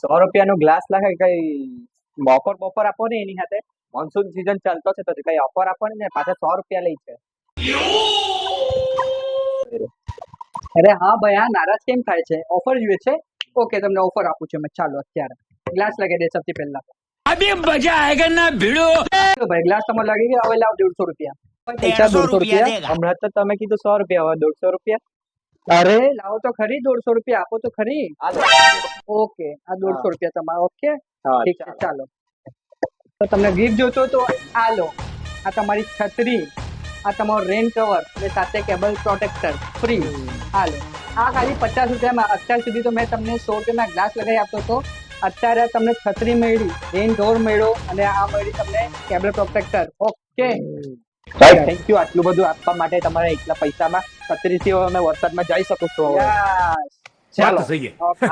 ₹100 glass લાગે કઈ buffer આપો ને એની સાથે મોન્સૂન સીઝન ચાલતો છે તો કઈ ઓફર આપો ને પાછા ₹100 લે છે. અરે હા ભાઈ, આ નારાજ કેમ થાય છે? ઓફર જોઈએ છે? ઓકે, તમને ઓફર આપું છું મેં. ચાલો અત્યારે ગ્લાસ લગાવી દે સૌથી પહેલા. अभी मजा आएगा ना भिड़ो. ચલો ભાઈ, ગ્લાસ તમારે લાગી ગયા. હવે લાવ ₹150. પૈસા ₹150 ₹150. હમણાં તો તમે કીધું ₹100, હવે ₹150. અરે લાવો તો ખરી, ₹150 આપો તો ખરી. ઓકે, આ ₹150 તમારા. ઓકે હા, ઠીક છે, ચાલો. તો તમને ગિફ્ટ જોતો તો આ લો. આ તમારી છત્રી, આ તમારો રેન કવર અને સાથે કેબલ પ્રોટેક્ટર ફ્રી. આ લો. આ ખાલી ₹50 અત્યાર સુધી તો મેં તમને ₹100 ગ્લાસ લગાવી આપતો હતો. અત્યારે તમને છત્રી મળી, રેન કવર મળ્યો અને આ મળી તમને cable protractor. Okay right, thank you આટલું બધું આપવા માટે. તમારા એટલા પૈસામાં 36 થી અમે વરસાદમાં જઈ શકું છું. યસ ચાલો बात तो सही है. ઓકે.